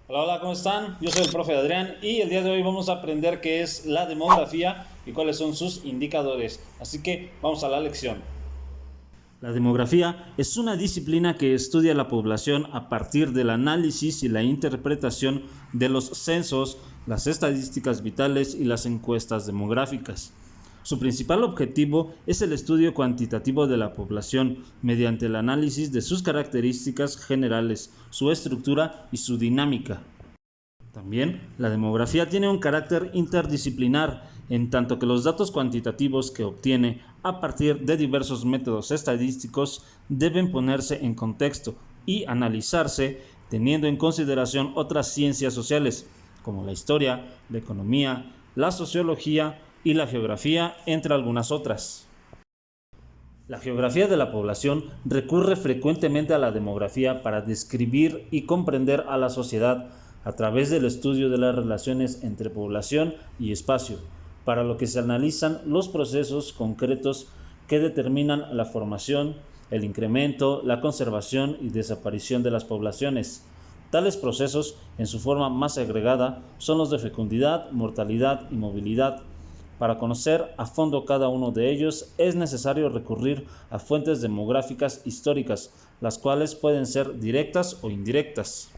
Hola, hola, ¿cómo están? Yo soy el profe Adrián y el día de hoy vamos a aprender qué es la demografía y cuáles son sus indicadores. Así que vamos a la lección. La demografía es una disciplina que estudia la población a partir del análisis y la interpretación de los censos, las estadísticas vitales y las encuestas demográficas. Su principal objetivo es el estudio cuantitativo de la población mediante el análisis de sus características generales, su estructura y su dinámica. También, la demografía tiene un carácter interdisciplinar, en tanto que los datos cuantitativos que obtiene a partir de diversos métodos estadísticos deben ponerse en contexto y analizarse teniendo en consideración otras ciencias sociales, como la historia, la economía, la sociología y la geografía, entre algunas otras. La geografía de la población recurre frecuentemente a la demografía para describir y comprender a la sociedad a través del estudio de las relaciones entre población y espacio, para lo que se analizan los procesos concretos que determinan la formación, el incremento, la conservación y desaparición de las poblaciones. Tales procesos, en su forma más agregada, son los de fecundidad, mortalidad y movilidad. Para conocer a fondo cada uno de ellos es necesario recurrir a fuentes demográficas históricas, las cuales pueden ser directas o indirectas.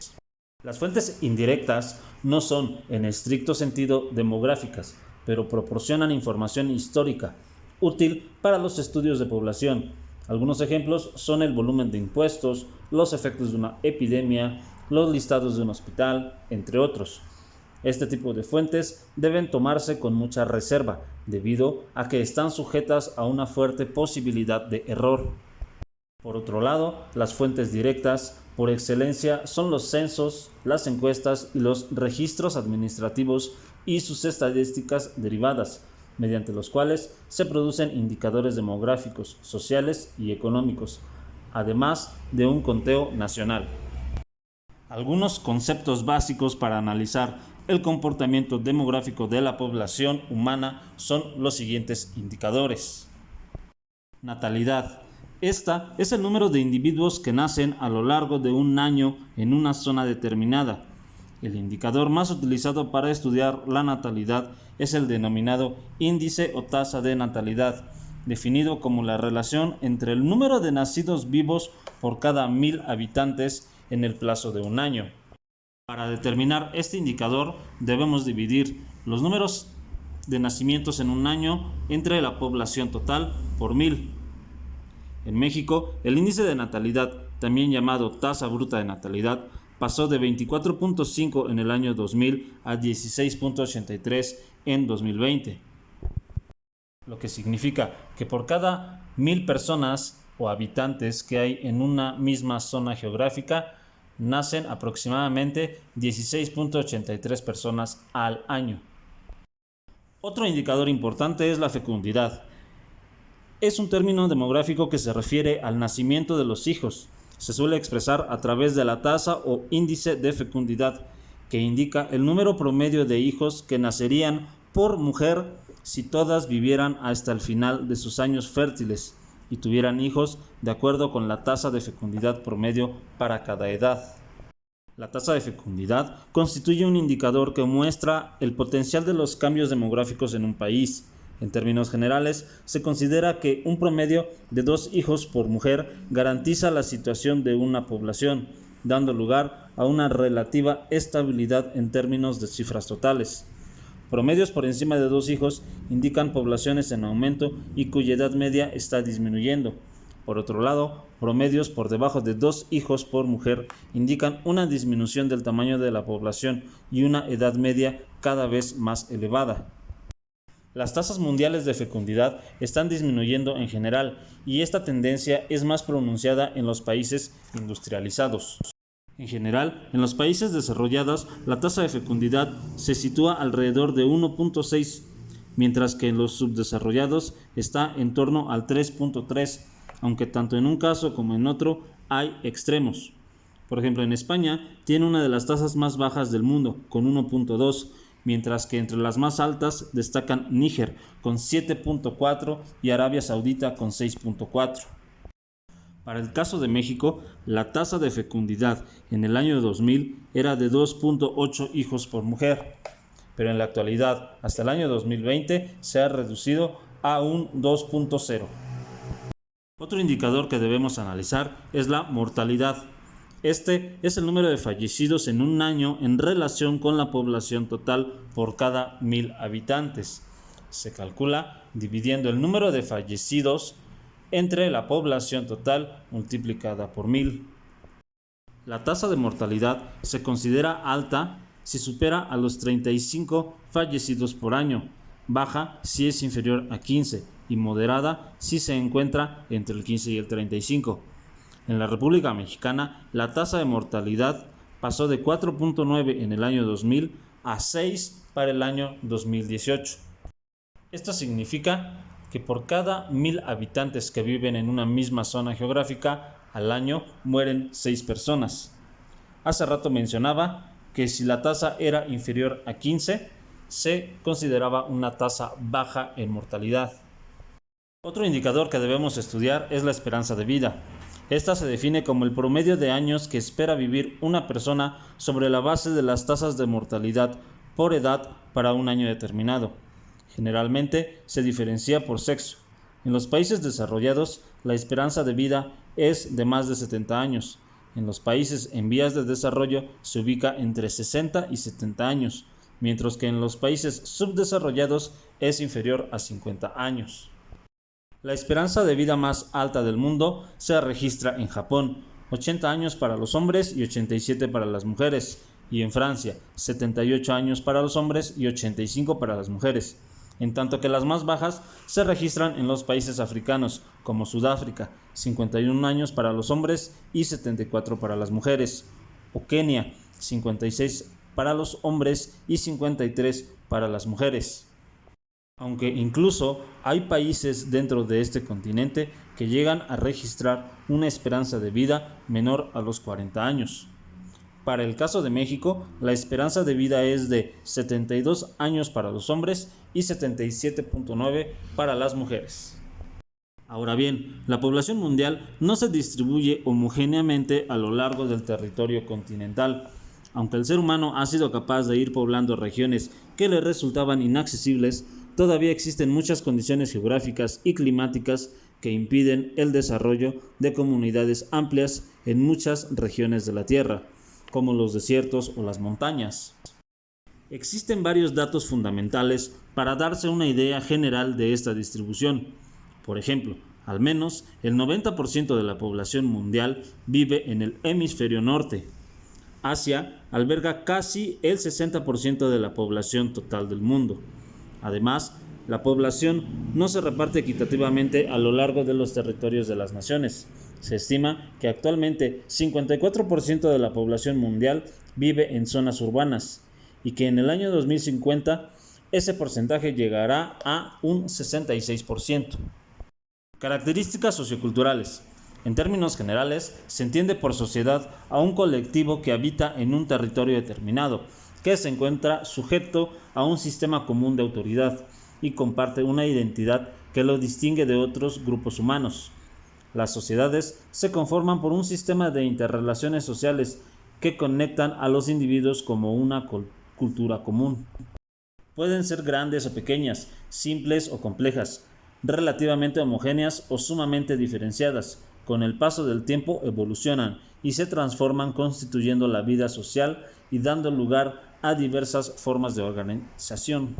Las fuentes indirectas no son, en estricto sentido, demográficas, pero proporcionan información histórica, útil para los estudios de población. Algunos ejemplos son el volumen de impuestos, los efectos de una epidemia, los listados de un hospital, entre otros. Este tipo de fuentes deben tomarse con mucha reserva, debido a que están sujetas a una fuerte posibilidad de error. Por otro lado, las fuentes directas, por excelencia, son los censos, las encuestas y los registros administrativos y sus estadísticas derivadas, mediante los cuales se producen indicadores demográficos, sociales y económicos, además de un conteo nacional. Algunos conceptos básicos para analizar el comportamiento demográfico de la población humana son los siguientes indicadores. Natalidad. Esta es el número de individuos que nacen a lo largo de un año en una zona determinada. El indicador más utilizado para estudiar la natalidad es el denominado índice o tasa de natalidad, definido como la relación entre el número de nacidos vivos por cada 1000 habitantes en el plazo de un año. Para determinar este indicador debemos dividir los números de nacimientos en un año entre la población total por 1000. En México, el índice de natalidad, también llamado tasa bruta de natalidad, pasó de 24.5 en el año 2000 a 16.83 en 2020, lo que significa que por cada 1000 personas o habitantes que hay en una misma zona geográfica, nacen aproximadamente 16.83 personas al año. Otro indicador importante es la fecundidad. Es un término demográfico que se refiere al nacimiento de los hijos. Se suele expresar a través de la tasa o índice de fecundidad, que indica el número promedio de hijos que nacerían por mujer si todas vivieran hasta el final de sus años fértiles y tuvieran hijos de acuerdo con la tasa de fecundidad promedio para cada edad. La tasa de fecundidad constituye un indicador que muestra el potencial de los cambios demográficos en un país. En términos generales, se considera que un promedio de 2 hijos por mujer garantiza la situación de una población, dando lugar a una relativa estabilidad en términos de cifras totales. Promedios por encima de 2 hijos indican poblaciones en aumento y cuya edad media está disminuyendo. Por otro lado, promedios por debajo de 2 hijos por mujer indican una disminución del tamaño de la población y una edad media cada vez más elevada. Las tasas mundiales de fecundidad están disminuyendo en general y esta tendencia es más pronunciada en los países industrializados. En general, en los países desarrollados, la tasa de fecundidad se sitúa alrededor de 1.6, mientras que en los subdesarrollados está en torno al 3.3, aunque tanto en un caso como en otro hay extremos. Por ejemplo, en España tiene una de las tasas más bajas del mundo, con 1.2, mientras que entre las más altas destacan Níger, con 7.4 y Arabia Saudita, con 6.4. Para el caso de México, la tasa de fecundidad en el año 2000 era de 2.8 hijos por mujer, pero en la actualidad, hasta el año 2020, se ha reducido a un 2.0. Otro indicador que debemos analizar es la mortalidad. Este es el número de fallecidos en un año en relación con la población total por cada 1000 habitantes. Se calcula dividiendo el número de fallecidos entre la población total multiplicada por 1000. La tasa de mortalidad se considera alta si supera a los 35 fallecidos por año, baja si es inferior a 15 y moderada si se encuentra entre el 15 y el 35. En la República Mexicana, la tasa de mortalidad pasó de 4.9 en el año 2000 a 6 para el año 2018. Esto significa que por cada 1000 habitantes que viven en una misma zona geográfica, al año mueren 6 personas. Hace rato mencionaba que si la tasa era inferior a 15, se consideraba una tasa baja en mortalidad. Otro indicador que debemos estudiar es la esperanza de vida. Esta se define como el promedio de años que espera vivir una persona sobre la base de las tasas de mortalidad por edad para un año determinado. Generalmente se diferencia por sexo. En los países desarrollados, la esperanza de vida es de más de 70 años. En los países en vías de desarrollo se ubica entre 60 y 70 años, mientras que en los países subdesarrollados es inferior a 50 años. La esperanza de vida más alta del mundo se registra en Japón, 80 años para los hombres y 87 para las mujeres, y en Francia, 78 años para los hombres y 85 para las mujeres, en tanto que las más bajas se registran en los países africanos, como Sudáfrica, 51 años para los hombres y 74 para las mujeres, o Kenia, 56 para los hombres y 53 para las mujeres. Aunque incluso hay países dentro de este continente que llegan a registrar una esperanza de vida menor a los 40 años. Para el caso de México, la esperanza de vida es de 72 años para los hombres y 77.9 para las mujeres. Ahora bien, la población mundial no se distribuye homogéneamente a lo largo del territorio continental. Aunque el ser humano ha sido capaz de ir poblando regiones que le resultaban inaccesibles, todavía existen muchas condiciones geográficas y climáticas que impiden el desarrollo de comunidades amplias en muchas regiones de la Tierra, como los desiertos o las montañas. Existen varios datos fundamentales para darse una idea general de esta distribución. Por ejemplo, al menos el 90% de la población mundial vive en el hemisferio norte. Asia alberga casi el 60% de la población total del mundo. Además, la población no se reparte equitativamente a lo largo de los territorios de las naciones. Se estima que actualmente 54% de la población mundial vive en zonas urbanas y que en el año 2050 ese porcentaje llegará a un 66%. Características socioculturales. En términos generales, se entiende por sociedad a un colectivo que habita en un territorio determinado, que se encuentra sujeto a un sistema común de autoridad y comparte una identidad que lo distingue de otros grupos humanos. Las sociedades se conforman por un sistema de interrelaciones sociales que conectan a los individuos como una cultura común. Pueden ser grandes o pequeñas, simples o complejas, relativamente homogéneas o sumamente diferenciadas. Con el paso del tiempo evolucionan y se transforman, constituyendo la vida social y dando lugar a diversas formas de organización.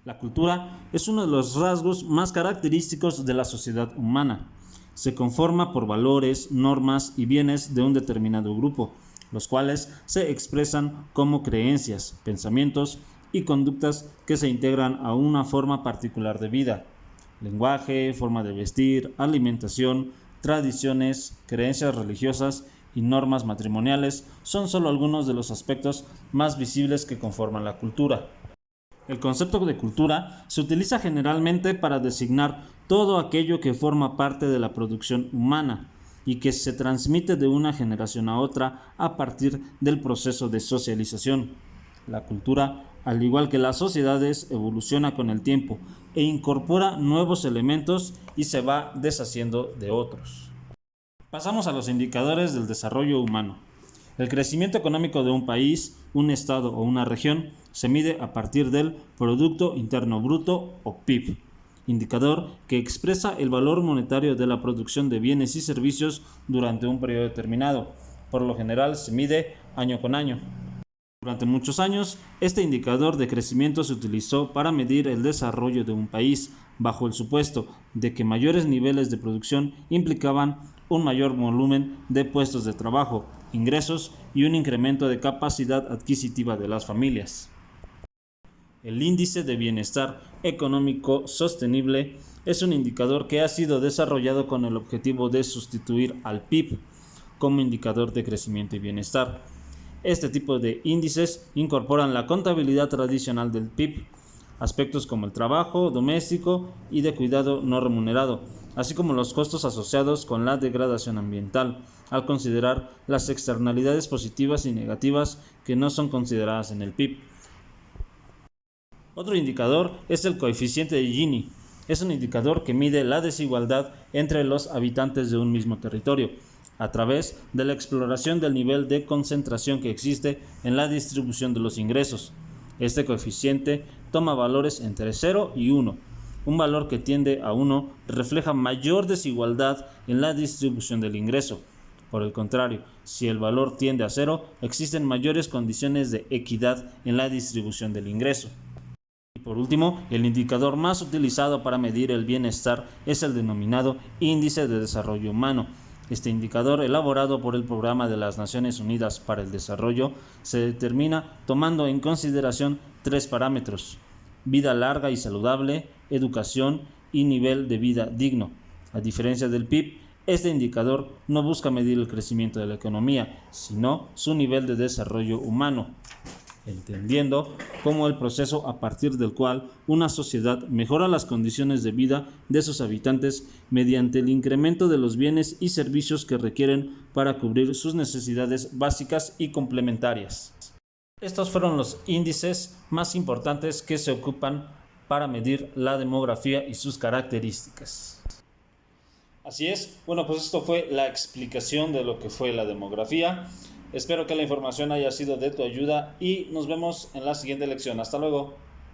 La cultura es uno de los rasgos más característicos de la sociedad humana. Se conforma por valores, normas y bienes de un determinado grupo, los cuales se expresan como creencias, pensamientos y conductas que se integran a una forma particular de vida. Lenguaje, forma de vestir, alimentación, tradiciones, creencias religiosas y normas matrimoniales son solo algunos de los aspectos más visibles que conforman la cultura. El concepto de cultura se utiliza generalmente para designar todo aquello que forma parte de la producción humana y que se transmite de una generación a otra a partir del proceso de socialización. La cultura, al igual que las sociedades, evoluciona con el tiempo e incorpora nuevos elementos y se va deshaciendo de otros. Pasamos a los indicadores del desarrollo humano. El crecimiento económico de un país, un estado o una región se mide a partir del Producto Interno Bruto o PIB, indicador que expresa el valor monetario de la producción de bienes y servicios durante un periodo determinado. Por lo general se mide año con año. Durante muchos años, este indicador de crecimiento se utilizó para medir el desarrollo de un país, bajo el supuesto de que mayores niveles de producción implicaban un mayor volumen de puestos de trabajo, ingresos y un incremento de capacidad adquisitiva de las familias. El índice de bienestar económico sostenible es un indicador que ha sido desarrollado con el objetivo de sustituir al PIB como indicador de crecimiento y bienestar. Este tipo de índices incorporan la contabilidad tradicional del PIB, aspectos como el trabajo doméstico y de cuidado no remunerado, así como los costos asociados con la degradación ambiental, al considerar las externalidades positivas y negativas que no son consideradas en el PIB. Otro indicador es el coeficiente de Gini. Es un indicador que mide la desigualdad entre los habitantes de un mismo territorio, a través de la exploración del nivel de concentración que existe en la distribución de los ingresos. Este coeficiente toma valores entre 0 y 1. Un valor que tiende a 1 refleja mayor desigualdad en la distribución del ingreso. Por el contrario, si el valor tiende a 0, existen mayores condiciones de equidad en la distribución del ingreso. Y por último, el indicador más utilizado para medir el bienestar es el denominado Índice de Desarrollo Humano. Este indicador, elaborado por el Programa de las Naciones Unidas para el Desarrollo, se determina tomando en consideración 3 parámetros: vida larga y saludable, educación y nivel de vida digno. A diferencia del PIB, este indicador no busca medir el crecimiento de la economía, sino su nivel de desarrollo humano, entendiendo como el proceso a partir del cual una sociedad mejora las condiciones de vida de sus habitantes mediante el incremento de los bienes y servicios que requieren para cubrir sus necesidades básicas y complementarias. Estos fueron los índices más importantes que se ocupan para medir la demografía y sus características. Así es, bueno, pues esto fue la explicación de lo que fue la demografía. Espero que la información haya sido de tu ayuda y nos vemos en la siguiente lección. Hasta luego.